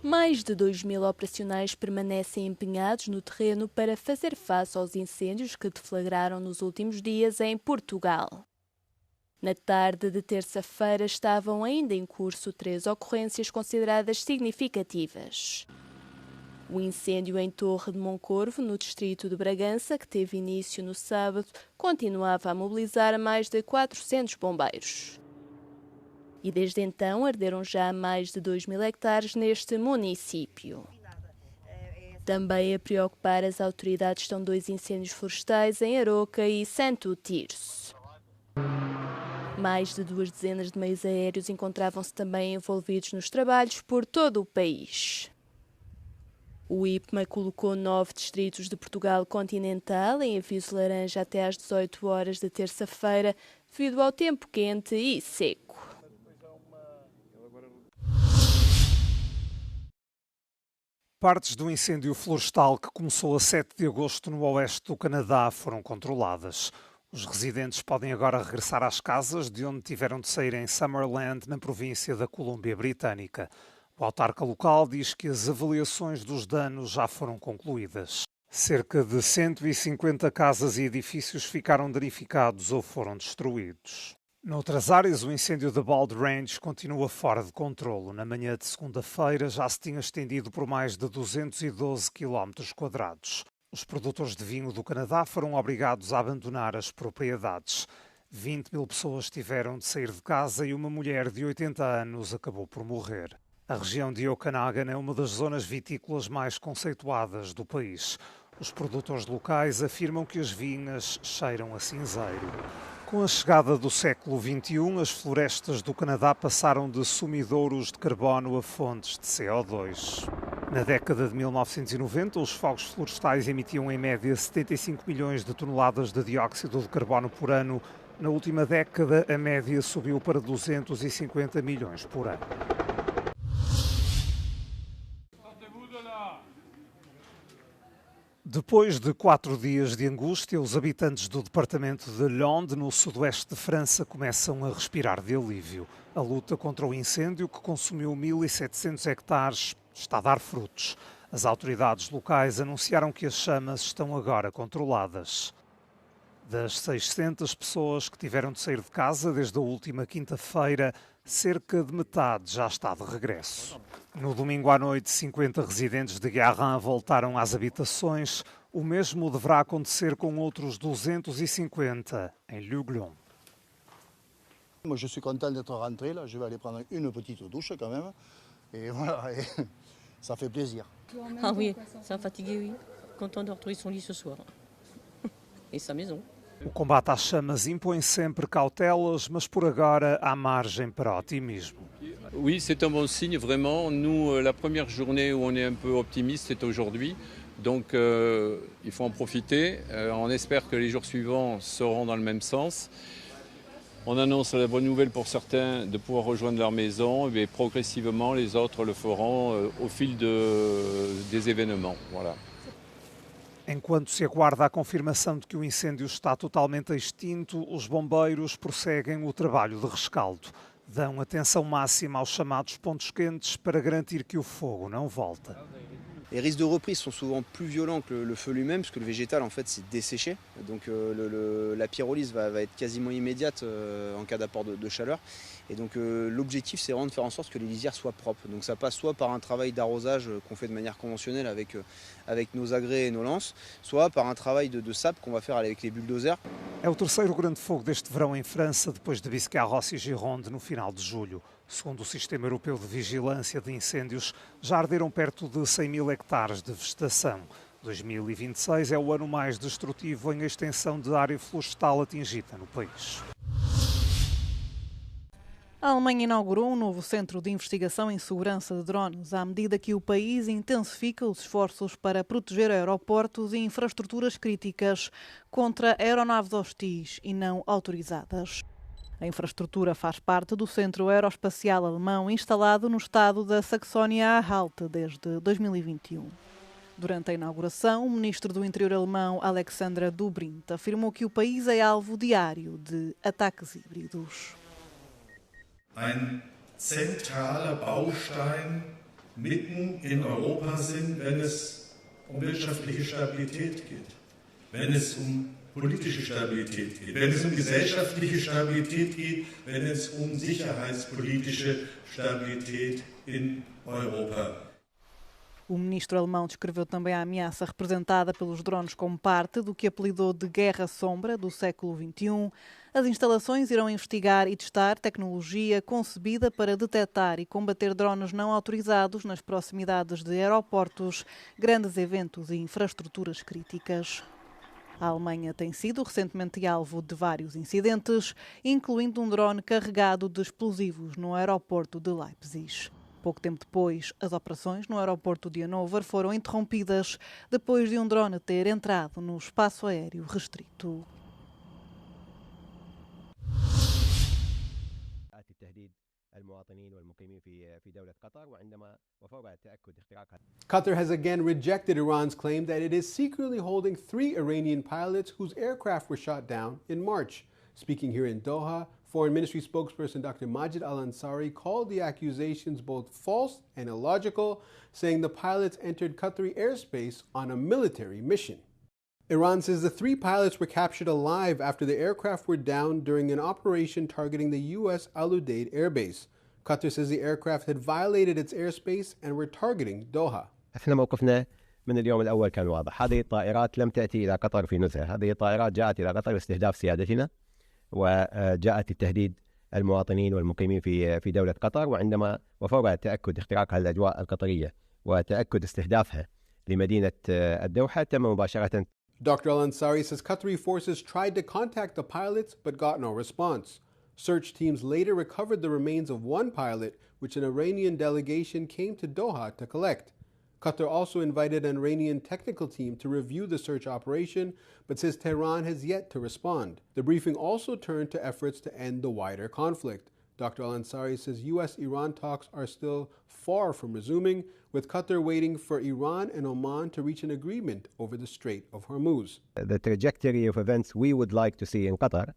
Mais de 2.000 operacionais permanecem empenhados no terreno para fazer face aos incêndios que deflagraram nos últimos dias em Portugal. Na tarde de terça-feira estavam ainda em curso 3 ocorrências consideradas significativas. O incêndio em Torre de Moncorvo, no distrito de Bragança, que teve início no sábado, continuava a mobilizar mais de 400 bombeiros. E desde então arderam já mais de 2.000 hectares neste município. Também a preocupar as autoridades estão 2 incêndios florestais em Aroca e Santo Tirso. Mais de 2 dezenas de meios aéreos encontravam-se também envolvidos nos trabalhos por todo o país. O IPMA colocou 9 distritos de Portugal continental em aviso laranja até às 18 horas de terça-feira, devido ao tempo quente e seco. Partes do incêndio florestal que começou a 7 de agosto no oeste do Canadá foram controladas. Os residentes podem agora regressar às casas de onde tiveram de sair em Summerland, na província da Colômbia Britânica. O autarca local diz que as avaliações dos danos já foram concluídas. Cerca de 150 casas e edifícios ficaram danificados ou foram destruídos. Noutras áreas, o incêndio da Bald Range continua fora de controlo. Na manhã de segunda-feira já se tinha estendido por mais de 212 km². Os produtores de vinho do Canadá foram obrigados a abandonar as propriedades. 20.000 pessoas tiveram de sair de casa e uma mulher de 80 anos acabou por morrer. A região de Okanagan é uma das zonas vitícolas mais conceituadas do país. Os produtores locais afirmam que as vinhas cheiram a cinzeiro. Com a chegada do século XXI, as florestas do Canadá passaram de sumidouros de carbono a fontes de CO2. Na década de 1990, os fogos florestais emitiam em média 75 milhões de toneladas de dióxido de carbono por ano. Na última década, a média subiu para 250 milhões por ano. Depois de 4 dias de angústia, os habitantes do departamento de Landes, no sudoeste de França, começam a respirar de alívio. A luta contra o incêndio, que consumiu 1.700 hectares, está a dar frutos. As autoridades locais anunciaram que as chamas estão agora controladas. Das 600 pessoas que tiveram de sair de casa desde a última quinta-feira, cerca de metade já está de regresso. No domingo à noite, 50 residentes de Guérin voltaram às habitações. O mesmo deverá acontecer com outros 250 em Luglon. Moi, je suis content d'être rentré. Là, je vais aller prendre une petite douche quand même. Et voilà, et ça fait plaisir. Ah oui, ça a fatigué, oui. Content de retrouver son lit ce soir. Et sa maison. O combate às chamas impõe sempre cautelas, mas por agora há margem para otimismo. Oui, c'est un bon signe, vraiment. Nous, la première journée où on est un peu optimiste, c'est aujourd'hui. Donc, il faut en profiter. On espère que les jours suivants seront dans le même sens. On annonce la bonne nouvelle pour certains de pouvoir rejoindre leur maison, et progressivement, les autres le feront au fil des événements. Voilà. Enquanto se aguarda a confirmação de que o incêndio está totalmente extinto, os bombeiros prosseguem o trabalho de rescaldo. Dão atenção máxima aos chamados pontos quentes para garantir que o fogo não volta. Les risques de reprise sont souvent plus violents que le feu lui-même, parce que le végétal en fait c'est desséché, donc la pyrolyse va être quasiment immédiate en cas d'apport de chaleur. Et donc l'objectif c'est vraiment de faire en sorte que les lisières soient propres. Donc ça passe soit par un travail d'arrosage qu'on fait de manière conventionnelle avec nos agrès et nos lances, soit par un travail de sape qu'on va faire avec les bulldozers. É o terceiro grande fogo deste verão em França, depois de Biscarrosse e Gironde no final de julho. Segundo o Sistema Europeu de Vigilância de Incêndios, já arderam perto de 100.000 hectares de vegetação. 2026 é o ano mais destrutivo em extensão de área florestal atingida no país. A Alemanha inaugurou um novo centro de investigação em segurança de drones, à medida que o país intensifica os esforços para proteger aeroportos e infraestruturas críticas contra aeronaves hostis e não autorizadas. A infraestrutura faz parte do Centro Aeroespacial Alemão, instalado no estado da Saxónia-Anhalt desde 2021. Durante a inauguração, o ministro do Interior alemão, Alexandra Dobrindt, afirmou que o país é alvo diário de ataques híbridos. Ein zentraler Baustein mitten in Europa sind, wenn es wirtschaftliche Stabilität geht, wenn es politische Stabilität geht, wenn es gesellschaftliche Stabilität geht, wenn es sicherheitspolitische Stabilität in Europa. O ministro alemão descreveu também a ameaça representada pelos drones como parte do que apelidou de guerra sombra do século XXI. As instalações irão investigar e testar tecnologia concebida para detectar e combater drones não autorizados nas proximidades de aeroportos, grandes eventos e infraestruturas críticas. A Alemanha tem sido recentemente alvo de vários incidentes, incluindo um drone carregado de explosivos no aeroporto de Leipzig. Pouco tempo depois, as operações no aeroporto de Hannover foram interrompidas depois de um drone ter entrado no espaço aéreo restrito. Qatar has again rejected Iran's claim that it is secretly holding 3 Iranian pilots whose aircraft were shot down in March. Speaking here in Doha, Foreign Ministry spokesperson Dr. Majid Al-Ansari called the accusations both false and illogical, saying the pilots entered Qatari airspace on a military mission. Iran says the 3 pilots were captured alive after the aircraft were down during an operation targeting the U.S. Al Udeid airbase. Qatar says the aircraft had violated its airspace and were targeting Doha. احنا موقفنا من اليوم الأول كان واضح. هذه الطائرات لم تأتي إلى قطر في نزهة. هذه الطائرات جاءت إلى قطر لاستهداف سيادتنا وجاءت لتهديد المواطنين والمقيمين في دولة قطر وفور تأكد اختراق الأجواء القطرية وتأكد استهدافها لمدينة الدوحة تم مباشرة. Dr. Al-Ansari says Qatari forces tried to contact the pilots but got no response. Search teams later recovered the remains of 1 pilot, which an Iranian delegation came to Doha to collect. Qatar also invited an Iranian technical team to review the search operation, but says Tehran has yet to respond. The briefing also turned to efforts to end the wider conflict. Dr. Al-Ansari says U.S.-Iran talks are still far from resuming, with Qatar waiting for Iran and Oman to reach an agreement over the Strait of Hormuz. The trajectory of events we would like to see in Qatar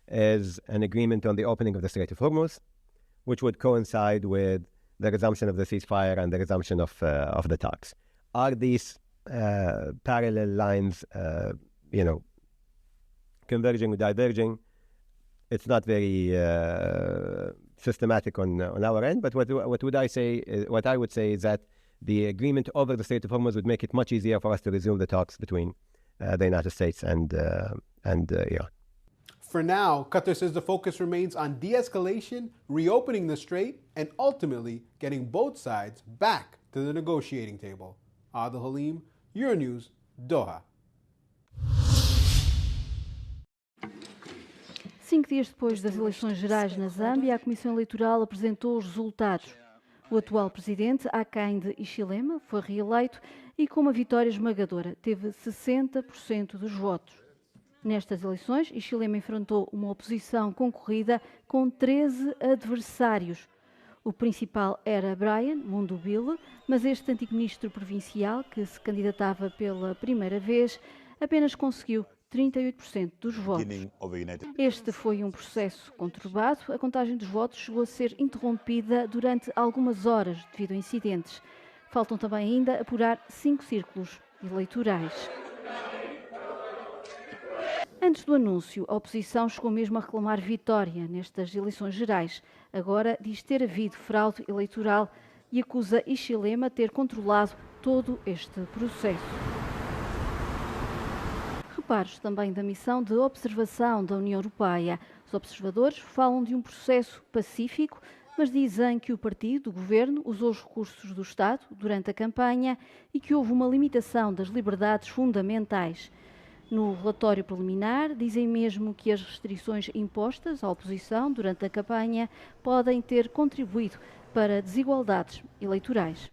is an agreement on the opening of the Strait of Hormuz, which would coincide with the resumption of the ceasefire and the resumption of the talks. Are these parallel lines, converging or diverging? It's not very systematic on our end, but what I would say is that the agreement over the Strait of Hormuz would make it much easier for us to resume the talks between the United States and Iran. For now, Qatar says the focus remains on de-escalation, reopening the strait, and ultimately getting both sides back to the negotiating table. Adil Halim, Euronews, Doha. 5 dias depois das eleições gerais na Zâmbia, a Comissão Eleitoral apresentou os resultados. O atual presidente, Hakainde Hichilema, foi reeleito e com uma vitória esmagadora, teve 60% dos votos. Nestas eleições, Hichilema enfrentou uma oposição concorrida com 13 adversários. O principal era Brian Mundubile, mas este antigo ministro provincial, que se candidatava pela primeira vez, apenas conseguiu 38% dos votos. Este foi um processo conturbado. A contagem dos votos chegou a ser interrompida durante algumas horas devido a incidentes. Faltam também ainda apurar 5 círculos eleitorais. Antes do anúncio, a oposição chegou mesmo a reclamar vitória nestas eleições gerais. Agora diz ter havido fraude eleitoral e acusa Hichilema ter controlado todo este processo. Reparos também da missão de observação da União Europeia. Os observadores falam de um processo pacífico, mas dizem que o partido, o governo, usou os recursos do Estado durante a campanha e que houve uma limitação das liberdades fundamentais. No relatório preliminar, dizem mesmo que as restrições impostas à oposição durante a campanha podem ter contribuído para desigualdades eleitorais.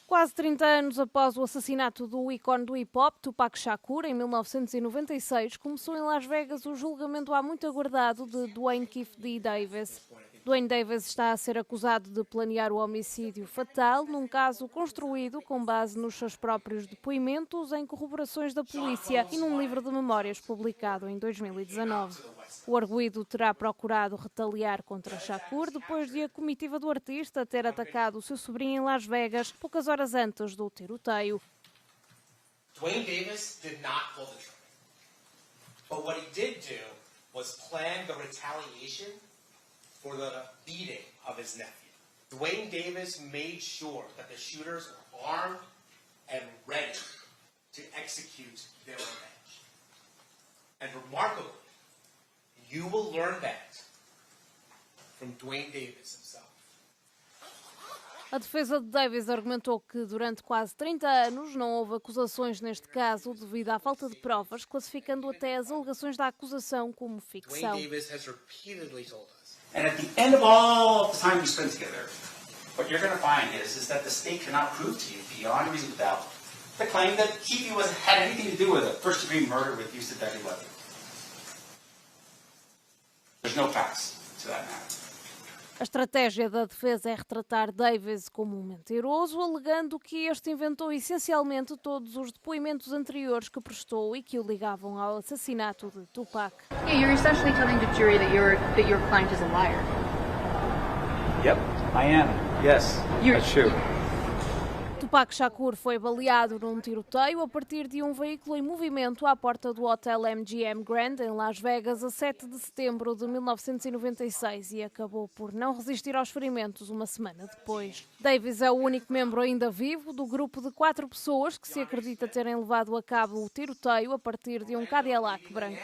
Quase 30 anos após o assassinato do ícone do hip-hop, Tupac Shakur, em 1996, começou em Las Vegas o julgamento há muito aguardado de Duane Keefe D. Davis. Duane Davis está a ser acusado de planear o homicídio fatal num caso construído com base nos seus próprios depoimentos em corroborações da polícia e num livro de memórias publicado em 2019. O arguido terá procurado retaliar contra Shakur depois de a comitiva do artista ter atacado o seu sobrinho em Las Vegas poucas horas antes do tiroteio. Duane Davis did not pull the trigger. But what he did do was plan the retaliation for the beating of his nephew. Duane Davis made sure that the shooters were armed and ready to execute their revenge. And remarkably, you will learn that from Duane Davis himself. A defesa de Davis argumentou que durante quase 30 anos não houve acusações neste caso devido à falta de provas, classificando até as alegações da acusação como ficção. Duane Davis has repeatedly told us. And at the end of all the time we spent together, what you're going to find is that the state cannot prove to you beyond a reasonable doubt the claim that Keefe had anything to do with a first-degree murder with use of deadly weapons. There's no facts to that matter. A estratégia da defesa é retratar Davis como um mentiroso, alegando que este inventou essencialmente todos os depoimentos anteriores que prestou e que o ligavam ao assassinato de Tupac. Yeah, you're essentially telling the jury that your client is a liar. Yep, I am. Yes, that's true. Tupac Shakur foi baleado num tiroteio a partir de um veículo em movimento à porta do hotel MGM Grand, em Las Vegas, a 7 de setembro de 1996 e acabou por não resistir aos ferimentos uma semana depois. Davis é o único membro ainda vivo do grupo de 4 pessoas que se acredita terem levado a cabo o tiroteio a partir de um Cadillac branco.